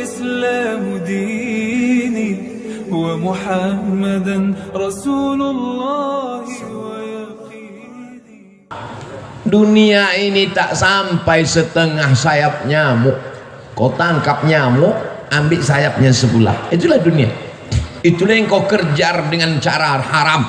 الإسلام ديني ومحمدا رسول الله ويقيني. Dunia ini tak sampai setengah sayap nyamuk. Kau tangkap nyamuk, ambil sayapnya sebelah. Itulah dunia. Itulah yang kau kejar dengan cara haram.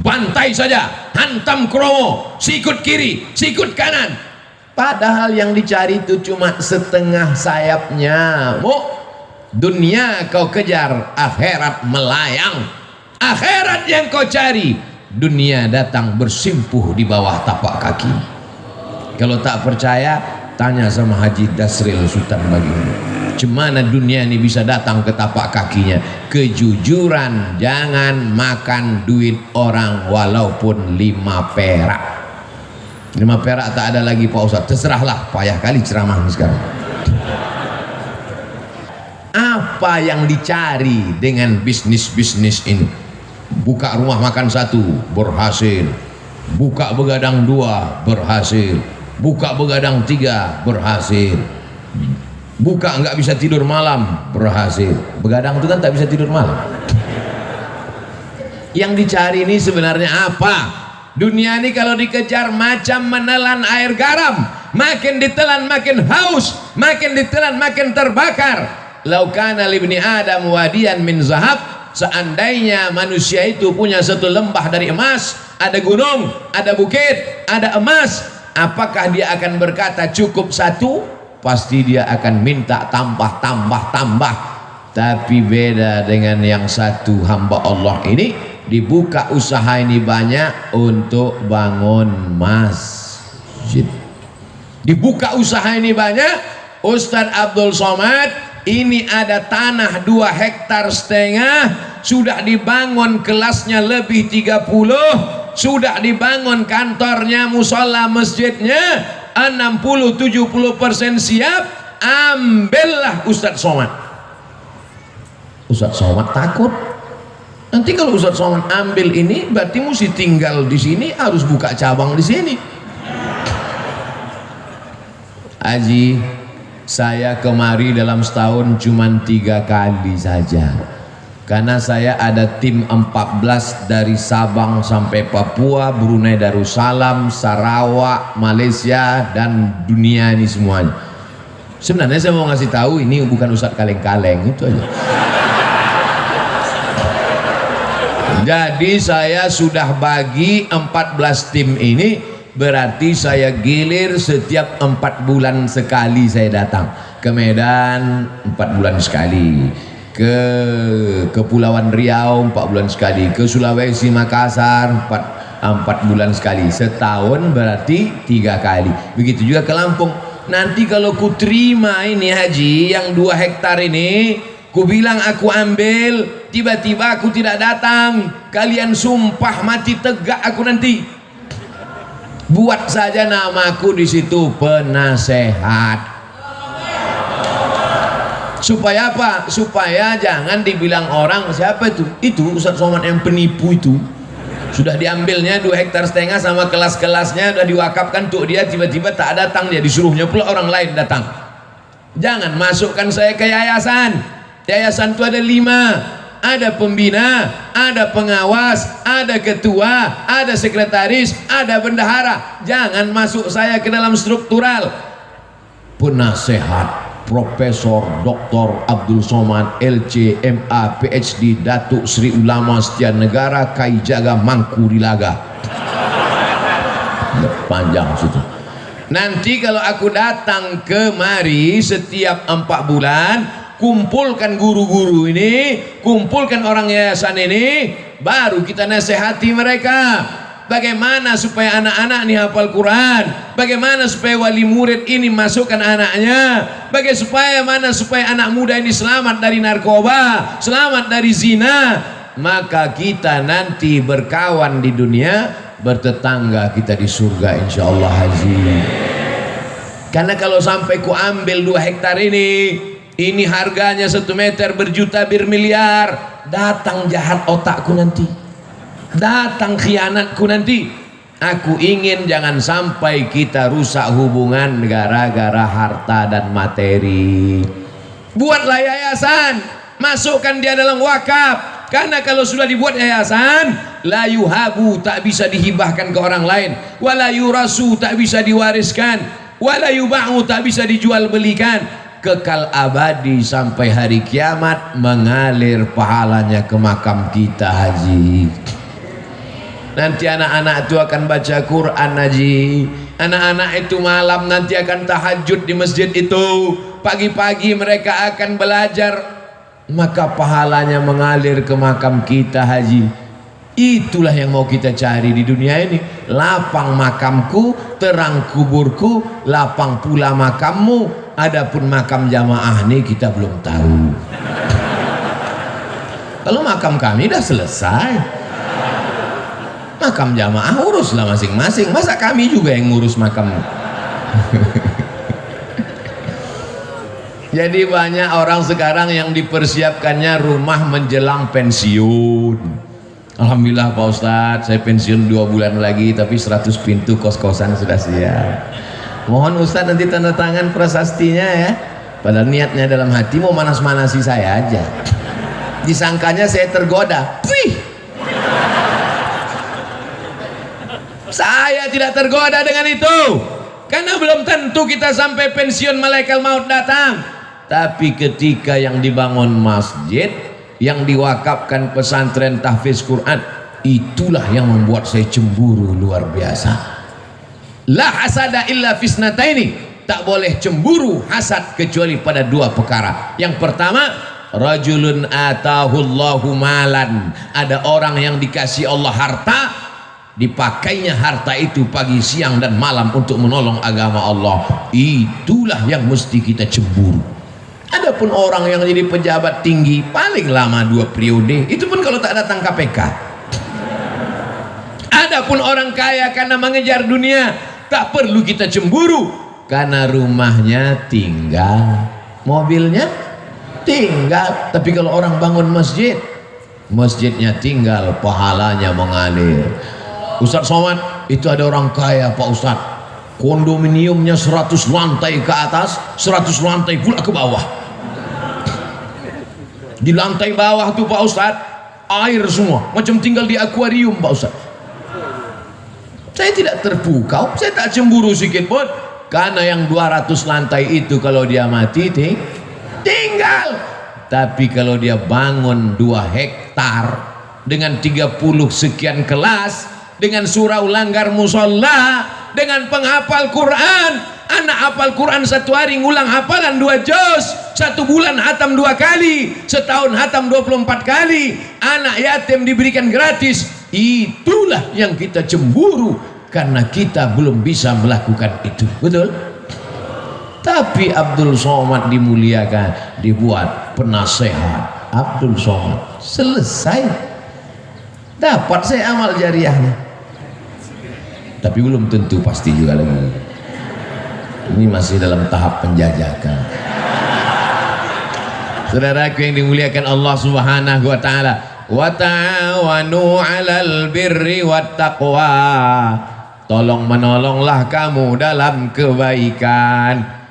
Bantai saja, hantam kromo, sikut kiri, sikut kanan. Padahal yang dicari itu cuma setengah sayap nyamuk. Dunia kau kejar, akhirat melayang. Akhirat yang kau cari, dunia datang bersimpuh di bawah tapak kaki. Kalau tak percaya, tanya sama Haji Dasril Sultan Baginda. Cemana dunia ini bisa datang ke tapak kakinya? Kejujuran, jangan makan duit orang walaupun 5 perak. 5 perak tak ada lagi Pak Ustadz. Terserahlah, payah kali ceramah sekarang. Apa yang dicari dengan bisnis-bisnis ini? Buka rumah makan 1 berhasil, buka begadang 2 berhasil, buka begadang 3 berhasil, buka nggak bisa tidur malam berhasil. Begadang itu kan tak bisa tidur malam. Yang dicari ini sebenarnya apa? Dunia ini kalau dikejar macam menelan air garam, makin ditelan makin haus, makin ditelan makin terbakar. Lau kana libni Adam wadiyan min zahab, seandainya manusia itu punya satu lembah dari emas, ada gunung, ada bukit, ada emas, apakah dia akan berkata cukup 1? Pasti dia akan minta tambah. Tapi beda dengan yang satu hamba Allah ini, dibuka usaha ini banyak untuk bangun masjid. Dibuka usaha ini banyak. Ustadz Abdul Somad, ini ada tanah 2,5 hektar, sudah dibangun kelasnya lebih 30, sudah dibangun kantornya, musola masjidnya 60-70% siap. Ambillah Ustadz Somad. Ustadz Somad takut nanti kalau Ustadz Somad ambil ini berarti mesti tinggal di sini, harus buka cabang di sini. Haji, saya kemari dalam setahun cuma 3 kali saja, karena saya ada tim 14 dari Sabang sampai Papua, Brunei Darussalam, Sarawak, Malaysia, dan dunia ini semuanya. Sebenarnya saya mau ngasih tahu ini bukan Ustadz kaleng-kaleng, itu aja. Jadi saya sudah bagi 14 tim ini, berarti saya gilir setiap 4 bulan sekali saya datang ke Medan, 4 bulan sekali, ke Kepulauan Riau 4 bulan sekali, ke Sulawesi Makassar 4 bulan sekali. Setahun berarti 3 kali. Begitu juga ke Lampung. Nanti kalau ku terima ini haji yang 2 hektar ini, ku bilang aku ambil, tiba-tiba aku tidak datang, kalian sumpah mati tegak aku nanti. Buat saja namaku di situ penasehat. Supaya apa? Supaya jangan dibilang orang siapa itu? Itu Ustadz Somad yang penipu itu. Sudah diambilnya 2,5 hektar sama kelas-kelasnya, sudah diwakafkan untuk dia, tiba-tiba tak datang dia, disuruhnya pula orang lain datang. Jangan masukkan saya ke yayasan. Yayasan itu ada 5, ada pembina, ada pengawas, ada ketua, ada sekretaris, ada bendahara. Jangan masuk saya ke dalam struktural. Penasehat Profesor Dr. Abdul Somad LC MA PhD Datuk Sri Ulama Setia Negara Kai Jaga Mangku Dilaga. Panjang situ. Nanti kalau aku datang kemari setiap 4 bulan, kumpulkan guru-guru ini, kumpulkan orang yayasan ini, baru kita nasihati mereka. Bagaimana supaya anak-anak ini hafal Quran, bagaimana supaya wali murid ini masukkan anaknya, bagaimana supaya anak muda ini selamat dari narkoba, selamat dari zina. Maka kita nanti berkawan di dunia, bertetangga kita di surga insyaallah haji. Karena kalau sampai ku ambil 2 hektar ini harganya 1 meter berjuta bermiliar, datang jahat otakku nanti, datang khianatku nanti. Aku ingin jangan sampai kita rusak hubungan gara-gara harta dan materi. Buatlah yayasan, masukkan dia dalam wakaf. Karena kalau sudah dibuat yayasan, la yuhabu, tak bisa dihibahkan ke orang lain, wala yurasu, tak bisa diwariskan, wala yuba'u, tak bisa dijual belikan, kekal abadi sampai hari kiamat mengalir pahalanya ke makam kita, Haji. Nanti anak-anak itu akan baca Quran, Haji. Anak-anak itu malam nanti akan tahajud di masjid itu, pagi-pagi mereka akan belajar, maka pahalanya mengalir ke makam kita, Haji. Itulah yang mau kita cari di dunia ini. Lapang makamku, terang kuburku, lapang pula makammu. Adapun makam jamaah ini kita belum tahu. Kalau makam kami dah selesai, makam jamaah uruslah masing-masing. Masa kami juga yang ngurus makam? Jadi banyak orang sekarang yang dipersiapkannya rumah menjelang pensiun. Alhamdulillah Pak Ustadz, saya pensiun 2 bulan lagi, tapi 100 pintu kos-kosan sudah siap. Mohon Ustadz nanti tanda tangan prasastinya ya. Padahal niatnya dalam hati mau manas-manasi saya aja. Disangkanya saya tergoda. Wih, saya tidak tergoda dengan itu, karena belum tentu kita sampai pensiun malaikat maut datang. Tapi ketika yang dibangun masjid, yang diwakafkan pesantren tahfiz Quran, itulah yang membuat saya cemburu luar biasa. La hasada illa fisnataini, tak boleh cemburu hasad kecuali pada 2 perkara. Yang pertama, rajulun atahullahu malan, ada orang yang dikasih Allah harta, dipakainya harta itu pagi, siang dan malam untuk menolong agama Allah. Itulah yang mesti kita cemburu. Adapun orang yang jadi pejabat tinggi paling lama 2 periode, itu pun kalau tak datang KPK. Adapun orang kaya karena mengejar dunia, tak perlu kita cemburu, karena rumahnya tinggal, mobilnya tinggal. Tapi kalau orang bangun masjid, masjidnya tinggal, pahalanya mengalir. Ustadz Somad, itu ada orang kaya Pak Ustadz, kondominiumnya 100 lantai ke atas, 100 lantai pula ke bawah. Di lantai bawah tuh Pak Ustadz, air semua, macam tinggal di akuarium Pak Ustadz. Saya tidak terpukau, saya tak cemburu sedikit pun, karena yang 200 lantai itu kalau dia mati tinggal. Tapi kalau dia bangun 2 hektar dengan 30 sekian kelas, dengan surau langgar musola, dengan penghafal Quran, anak hafal Quran 1 hari ngulang hafalan 2 juz, 1 bulan hatam 2 kali, setahun hatam 24 kali, anak yatim diberikan gratis. Itulah yang kita cemburu, karena kita belum bisa melakukan itu, betul? Tapi Abdul Somad dimuliakan, dibuat penasehat Abdul Somad, selesai, dapat saya amal jariahnya. Tapi belum tentu pasti juga lagi. Ini masih dalam tahap penjajakan. Saudaraku yang dimuliakan Allah Subhanahu wa taala, wa ta'awanu 'alal birri wat taqwa. Tolong menolonglah kamu dalam kebaikan.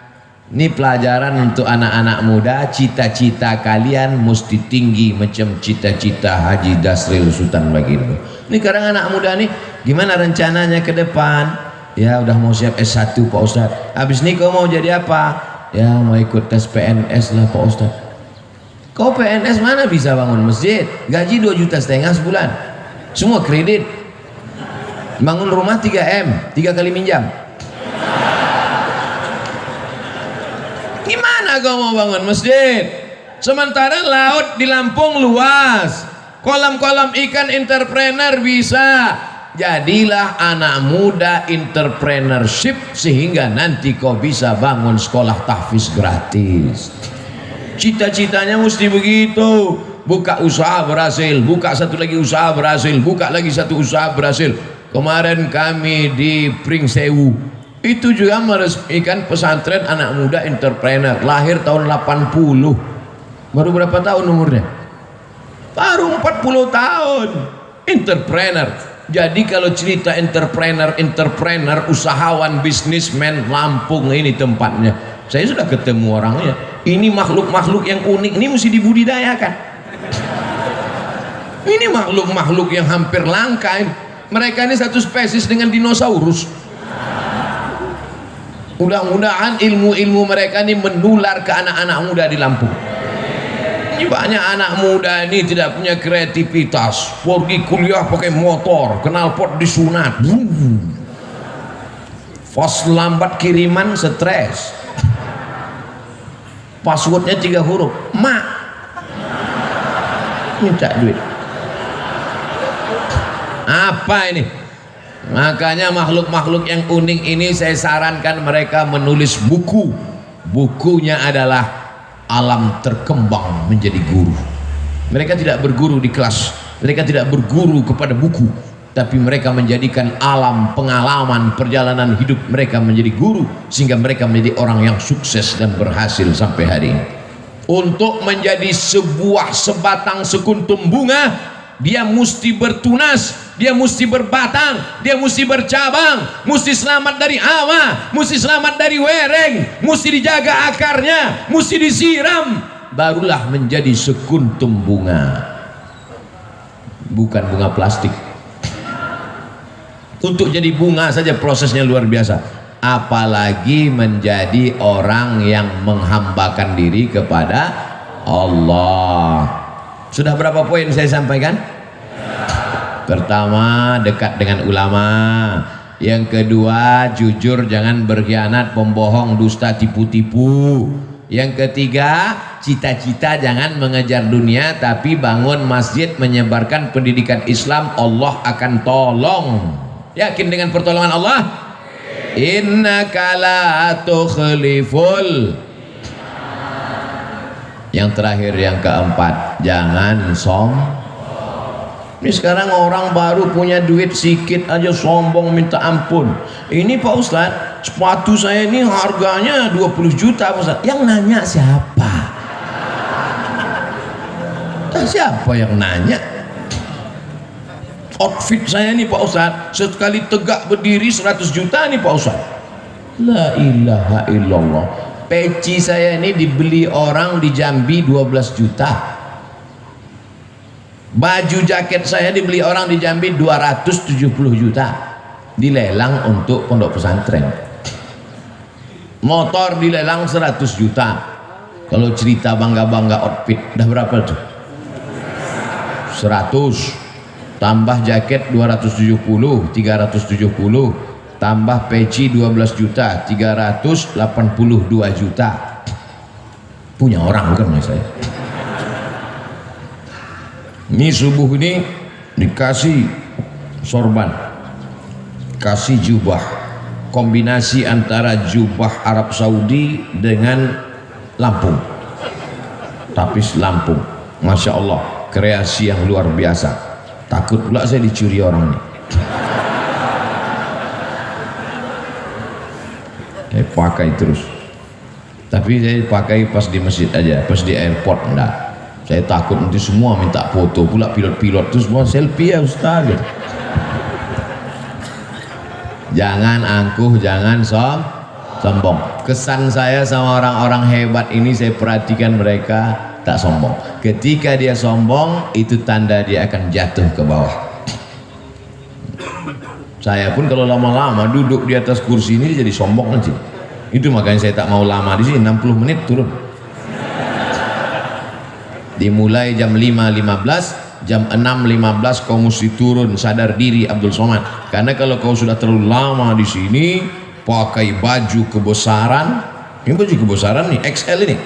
Ini pelajaran untuk anak-anak muda. Cita-cita kalian mesti tinggi macam cita-cita Haji Dasril Sultan Baginda. Ini sekarang anak muda nih, gimana rencananya ke depan? Ya udah mau siap S1 Pak Ustadz. Habis ini kau mau jadi apa? Ya mau ikut tes PNS lah Pak Ustadz. Kau PNS mana bisa bangun masjid? Gaji 2,5 juta sebulan, semua kredit. Bangun rumah 3M, 3 kali minjam. Gimana kau mau bangun masjid? Sementara laut di Lampung luas, kolam-kolam ikan entrepreneur bisa. Jadilah anak muda entrepreneurship, sehingga nanti kau bisa bangun sekolah tahfiz gratis. Cita-citanya mesti begitu. Buka usaha berhasil, buka satu lagi usaha berhasil, buka lagi satu usaha berhasil. Kemarin kami di Pringsewu itu juga meresmikan pesantren anak muda entrepreneur, lahir tahun 80. Baru berapa tahun umurnya? Baru 40 tahun. Entrepreneur. Jadi kalau cerita entrepreneur, usahawan, bisnismen, Lampung ini tempatnya. Saya sudah ketemu orangnya. Ini makhluk-makhluk yang unik, ini mesti dibudidayakan. Ini makhluk-makhluk yang hampir langka ini. Mereka ini satu spesies dengan dinosaurus. Mudah-mudahan ilmu-ilmu mereka ini menular ke anak-anak muda di Lampung. Ini banyak anak muda ini tidak punya kreativitas, pergi kuliah pakai motor, knalpot disunat, pas lambat kiriman stres, passwordnya 3 huruf, mak minta duit. Apa ini? Makanya makhluk-makhluk yang unik ini saya sarankan mereka menulis buku. Bukunya adalah Alam Terkembang Menjadi Guru. Mereka tidak berguru di kelas, mereka tidak berguru kepada buku, tapi mereka menjadikan alam pengalaman perjalanan hidup mereka menjadi guru, sehingga mereka menjadi orang yang sukses dan berhasil sampai hari ini. Untuk menjadi sebuah sebatang sekuntum bunga, dia mesti bertunas, dia mesti berbatang, dia mesti bercabang, mesti selamat dari hawa, mesti selamat dari wereng, mesti dijaga akarnya, mesti disiram, barulah menjadi sekuntum bunga, bukan bunga plastik. Untuk jadi bunga saja prosesnya luar biasa, apalagi menjadi orang yang menghambakan diri kepada Allah. Sudah berapa poin saya sampaikan? Pertama, dekat dengan ulama. Yang kedua, jujur, jangan berkhianat, pembohong, dusta, tipu-tipu. Yang ketiga, cita-cita jangan mengejar dunia, tapi bangun masjid, menyebarkan pendidikan Islam, Allah akan tolong. Yakin dengan pertolongan Allah? Innaka la tukhliful. Yang terakhir, yang keempat, jangan sombong. Ini sekarang orang baru punya duit sedikit aja sombong minta ampun. Ini Pak Ustadz, sepatu saya ini harganya 20 juta Pak Ustadz. Yang nanya siapa? Siapa yang nanya? Outfit saya ini Pak Ustadz, sekali tegak berdiri 100 juta nih Pak Ustadz. La ilaha illallah. Peci saya ini dibeli orang di Jambi 12 juta. Baju jaket saya dibeli orang di Jambi 270 juta. Dilelang untuk pondok pesantren. Motor dilelang 100 juta. Kalau cerita bangga-bangga outfit, dah berapa tuh? 100. Tambah jaket 270, 370. Tambah peci 12 juta, 382 juta. Punya orang bukan mas saya. Ini subuh ini dikasih sorban, kasih jubah, kombinasi antara jubah Arab Saudi dengan Lampung, tapis Lampung. Masya Allah, kreasi yang luar biasa. Takut pula saya dicuri orang ini. Saya pakai terus, tapi saya pakai pas di masjid aja, pas di airport enggak. Saya takut nanti semua minta foto, pula pilot-pilot terus semua selfie ya Ustaz. Jangan angkuh, jangan sombong. Kesan saya sama orang-orang hebat ini, saya perhatikan mereka tak sombong. Ketika dia sombong, itu tanda dia akan jatuh ke bawah. Saya pun kalau lama-lama duduk di atas kursi ini jadi sombong nanti. Itu makanya saya tak mau lama di sini, 60 menit turun. Dimulai jam 5.15, jam 6.15 kau mesti turun, sadar diri Abdul Somad. Karena kalau kau sudah terlalu lama di sini, pakai baju kebesaran, ini baju kebesaran nih, XL ini.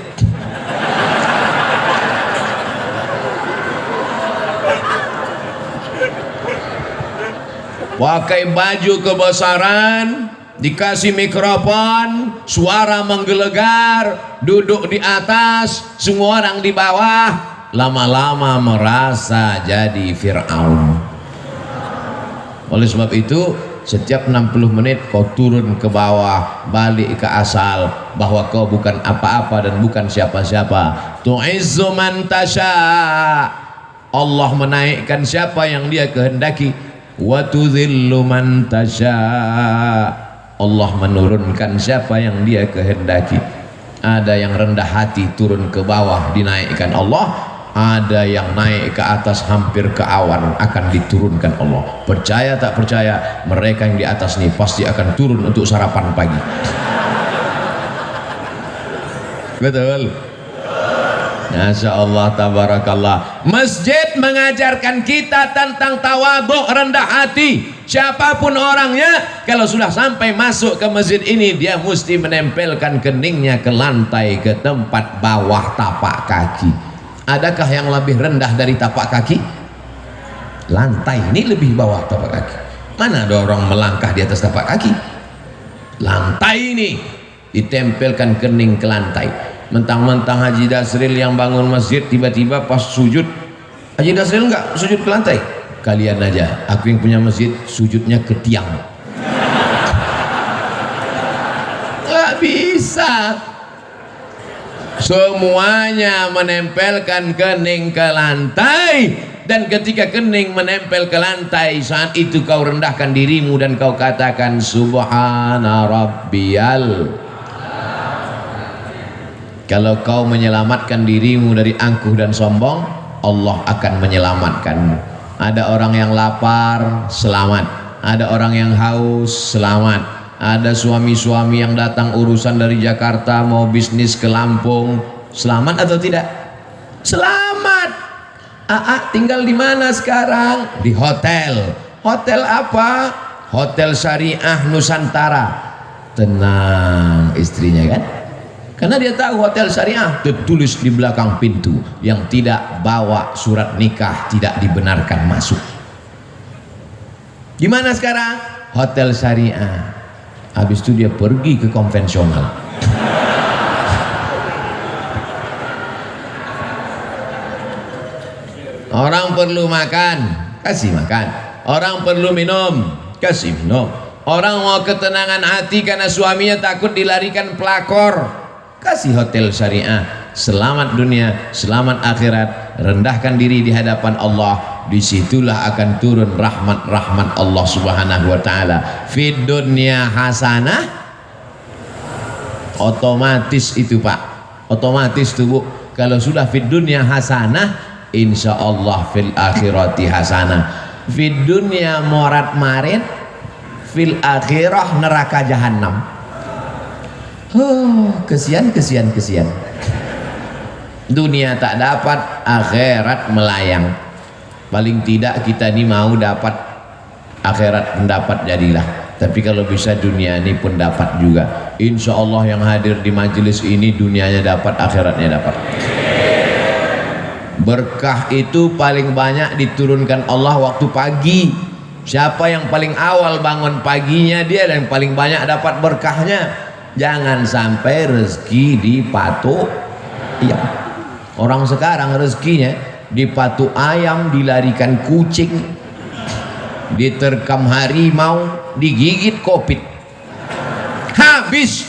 Pakai baju kebesaran, dikasih mikrofon, suara menggelegar, duduk di atas, semua orang di bawah, lama-lama merasa jadi Fir'aun. Oleh sebab itu, setiap 60 menit kau turun ke bawah, balik ke asal, bahwa kau bukan apa-apa dan bukan siapa-siapa. Tu'izzu man tasha, Allah menaikkan siapa yang dia kehendaki. Wa tudhillu man tasha, Allah menurunkan siapa yang dia kehendaki. Ada yang rendah hati turun ke bawah dinaikkan Allah, ada yang naik ke atas hampir ke awan akan diturunkan Allah. Percaya tak percaya, mereka yang di atas ini pasti akan turun untuk sarapan pagi. Betul. Masya Allah, tabarakallah. Masjid mengajarkan kita tentang tawadhu, rendah hati. Siapapun orangnya, kalau sudah sampai masuk ke masjid ini, dia mesti menempelkan keningnya ke lantai, ke tempat bawah tapak kaki. Adakah yang lebih rendah dari tapak kaki? Lantai ini lebih bawah tapak kaki. Mana ada orang melangkah di atas tapak kaki? Lantai ini ditempelkan kening ke lantai. Mentang-mentang Haji Dasril yang bangun masjid, tiba-tiba pas sujud, Haji Dasril enggak sujud ke lantai. Kalian aja, aku yang punya masjid sujudnya ke tiang. Nggak bisa. Semuanya menempelkan kening ke lantai, dan ketika kening menempel ke lantai, saat itu kau rendahkan dirimu dan kau katakan subhana rabbiyal. Kalau kau menyelamatkan dirimu dari angkuh dan sombong, Allah akan menyelamatkanmu. Ada orang yang lapar, selamat. Ada orang yang haus, selamat. Ada suami-suami yang datang urusan dari Jakarta mau bisnis ke Lampung, selamat atau tidak? Selamat. Tinggal di mana sekarang? Di hotel. Hotel apa? Hotel Syariah Nusantara. Tenang istrinya kan? Karena dia tahu hotel syariah tertulis di belakang pintu, yang tidak bawa surat nikah tidak dibenarkan masuk. Gimana sekarang? Hotel syariah. Habis itu dia pergi ke konvensional. Orang perlu makan, kasih makan. Orang perlu minum, kasih minum. Orang mau ketenangan hati karena suaminya takut dilarikan pelakor, kasih hotel syariah. Selamat dunia, selamat akhirat. Rendahkan diri di hadapan Allah, disitulah akan turun rahmat-rahmat Allah subhanahu wa ta'ala. Fid dunya hasanah, otomatis itu Pak, otomatis tuh Bu. Kalau sudah fid dunya hasanah, insya Allah fil akhirati hasanah. Fid dunya morat marit, fil akhirah neraka jahannam. Kesian. Dunia tak dapat, akhirat melayang. Paling tidak kita ini mau dapat akhirat mendapat jadilah. Tapi kalau bisa dunia ini pun dapat juga. Insya Allah yang hadir di majelis ini dunianya dapat, akhiratnya dapat. Berkah itu paling banyak diturunkan Allah waktu pagi. Siapa yang paling awal bangun paginya, dia yang paling banyak dapat berkahnya. Jangan sampai rezeki dipatuk. Iya. Orang sekarang rezekinya dipatuk ayam, dilarikan kucing, diterkam harimau, digigit kopit. Habis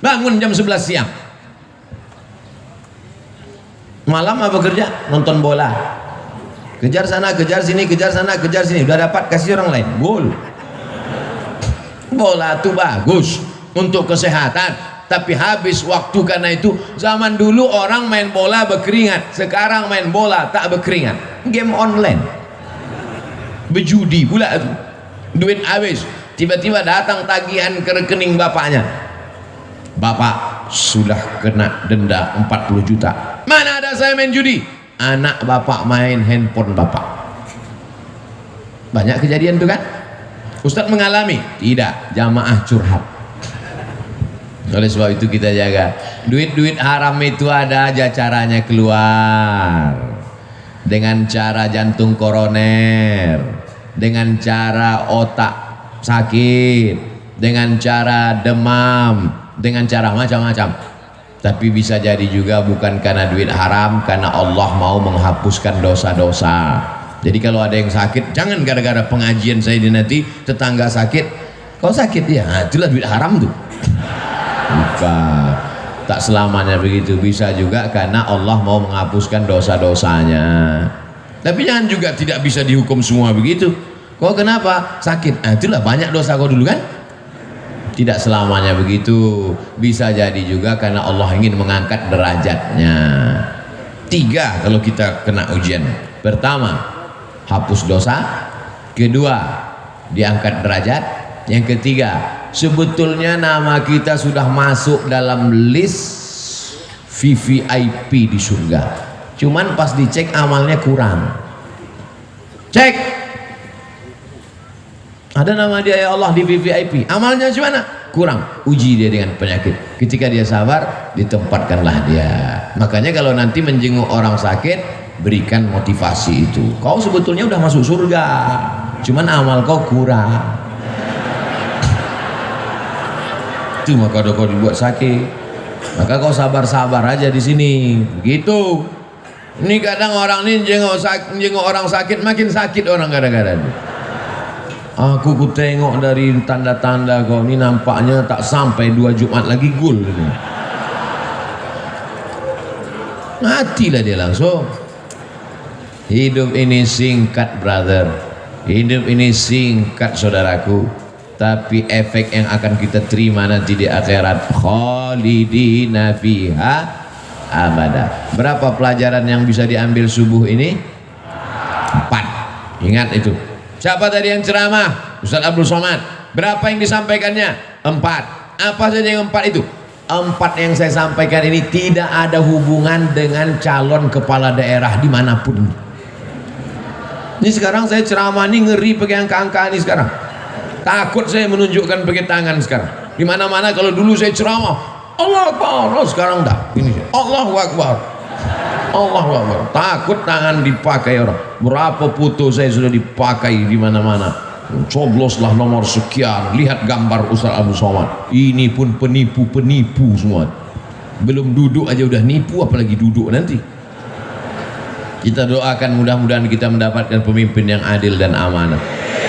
bangun jam 11 siang. Malam apa kerja? Nonton bola. Kejar sana, kejar sini, kejar sana, kejar sini. Udah dapat, kasih orang lain. Gol. Bola tuh bagus untuk kesehatan, tapi habis waktu. Karena itu zaman dulu orang main bola berkeringat, sekarang main bola tak berkeringat. Game online, berjudi pula itu, duit habis. Tiba-tiba datang tagihan ke rekening bapaknya, bapak sudah kena denda 40 juta. Mana ada saya main judi? Anak bapak main handphone bapak. Banyak kejadian tuh kan. Ustadz mengalami? Tidak, jamaah curhat. Oleh sebab itu kita jaga. Duit-duit haram itu ada aja caranya keluar. Dengan cara jantung koroner, dengan cara otak sakit, dengan cara demam, dengan cara macam-macam. Tapi bisa jadi juga bukan karena duit haram, karena Allah mau menghapuskan dosa-dosa. Jadi kalau ada yang sakit, jangan gara-gara pengajian saya di nanti tetangga sakit, kau sakit ya, nah, itulah duit haram tuh. Bukan, tak selamanya begitu. Bisa juga karena Allah mau menghapuskan dosa-dosanya. Tapi jangan juga tidak bisa dihukum semua begitu. Kau kenapa sakit? Nah, itulah banyak dosa kau dulu kan. Tidak selamanya begitu, bisa jadi juga karena Allah ingin mengangkat derajatnya. 3 kalau kita kena ujian. Pertama, hapus dosa. Kedua, diangkat derajat. Yang ketiga, sebetulnya nama kita sudah masuk dalam list VVIP di surga. Cuman pas dicek amalnya kurang. Cek, ada nama dia ya Allah di VVIP, amalnya gimana? Kurang. Uji dia dengan penyakit. Ketika dia sabar, ditempatkanlah dia. Makanya kalau nanti menjenguk orang sakit, berikan motivasi itu. Kau sebetulnya udah masuk surga, cuman amal kau kurang. Itu maka kau dibuat sakit. Maka kau sabar-sabar aja di sini. Begitu. Ini kadang orang ini jenguk orang sakit, makin sakit orang kadang-kadang. Aku tengok dari tanda-tanda kau ini nampaknya tak sampai 2 Jumat lagi gul. Matilah dia langsung. Hidup ini singkat, brother. Hidup ini singkat, saudaraku. Tapi efek yang akan kita terima nanti di akhirat, khalidina fiha abada. Berapa pelajaran yang bisa diambil subuh ini? 4. Ingat itu. Siapa tadi yang ceramah? Ustaz Abdul Somad. Berapa yang disampaikannya? 4. Apa saja yang 4 itu? 4 yang saya sampaikan ini tidak ada hubungan dengan calon kepala daerah dimanapun. Ini sekarang saya ceramah ini ngeri pakai angka-angka ini sekarang. Takut saya menunjukkan pakai tangan sekarang. Dimana-mana kalau dulu saya ceramah, Allah Akbar. Oh, sekarang dah. Ini Allahu Akbar. Allahu Akbar. Takut tangan dipakai orang. Berapa foto saya sudah dipakai di mana-mana. Cobloslah nomor sekian. Lihat gambar Ustaz Abdul Somad. Ini pun penipu-penipu semua. Belum duduk aja udah nipu, apalagi duduk nanti. Kita doakan mudah-mudahan kita mendapatkan pemimpin yang adil dan amanah.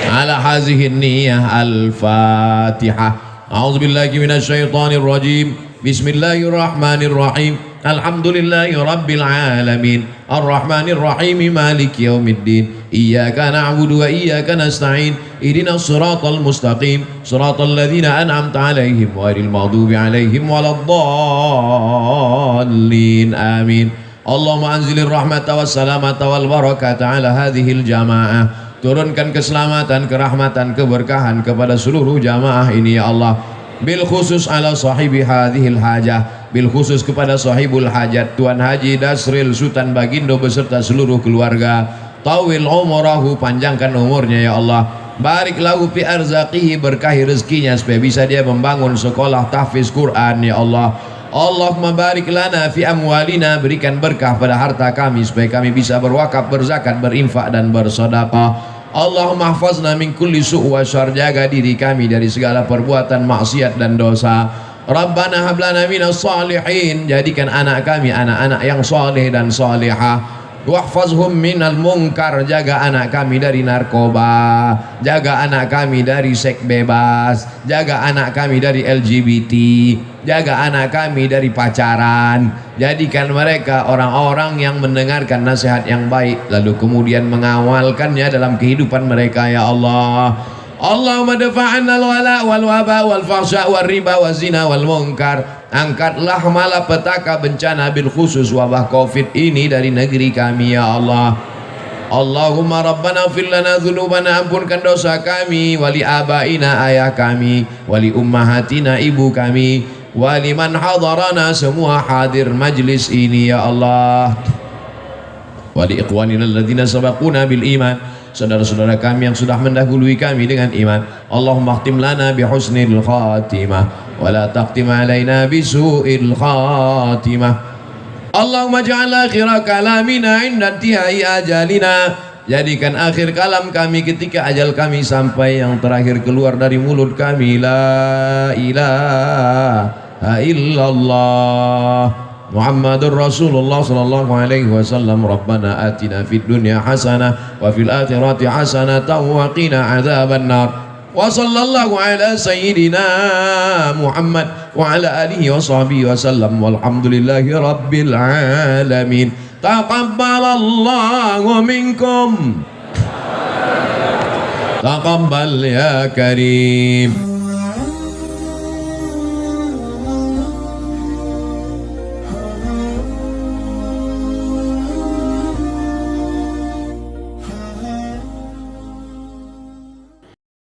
Ala hazihin niyah al-Fatihah. A'udzubillahi minasyaitonir rajim. Bismillahirrahmanirrahim. Alhamdulillahi rabbil alamin. Ar-Rahmanir Rahim. Maliki yaumiddin. Iyyaka na'budu wa iyyaka nasta'in. Ihdinas siratal mustaqim. Siratal ladzina an'amta 'alaihim ghairil maghdubi 'alaihim waladdallin. Amin. Allahumma anzilir rahmata was salamata wal barakata ala hadhil jamaah. Turunkan keselamatan, kerahmatan, keberkahan kepada seluruh jamaah ini ya Allah. Bil khusus ala sahibi hadhil hajah, bil khusus kepada sahibul hajat Tuan Haji Dasril Sultan Bagindo beserta seluruh keluarga. Tawil umurahu, panjangkan umurnya ya Allah. Barik lahu fi arzaqihi, berkahi rezekinya supaya bisa dia membangun sekolah tahfiz Quran ya Allah. Allahumma barik lana fi amwalina, berikan berkah pada harta kami supaya kami bisa berwakaf, berzakat, berinfak dan bersedekah. Allahumma hafazna min kulli su' wa syarr, jaga diri kami dari segala perbuatan maksiat dan dosa. Rabbana hab lana minas salihin, jadikan anak kami anak-anak yang saleh dan salihah. Wahfazhum minal munkar, jaga anak kami dari narkoba, jaga anak kami dari seks bebas, jaga anak kami dari LGBT, jaga anak kami dari pacaran. Jadikan mereka orang-orang yang mendengarkan nasihat yang baik lalu kemudian mengawalkannya dalam kehidupan mereka ya Allah. Allahumma dafa'anna al-wala wal waba wal fahsya wal riba wal zina wal munkar. Angkatlah malapetaka bencana bil khusus wabah Covid ini dari negeri kami ya Allah. Allahumma rabbana fir lana dzunubana, ampunkan dosa kami, wali abaina ayah kami, wali ummahatina ibu kami, wali man hadarana semua hadir majlis ini ya Allah. Wali ikhwanina alladzina sabaquna bil iman, saudara-saudara kami yang sudah mendahului kami dengan iman. Allahumma khtim lana bi husnil khatimah wa la taqtim alaina bi su'il khatimah. Allahumma ja'al akhira kalamina inda intihai ajalina, jadikan akhir kalam kami ketika ajal kami sampai, yang terakhir keluar dari mulut kami la ilaha illallah Muhammadur Rasulullah sallallahu alaihi wasallam. Rabbana atina fid dunya hasanah wa fil akhirati hasanatan wa qina adzabannar. Wa sallallahu ala sayyidina Muhammad wa ala alihi wa sahbihi wasallam walhamdulillahi rabbil alamin. Taqabbalallahu minkum. Taqabbal ya karim.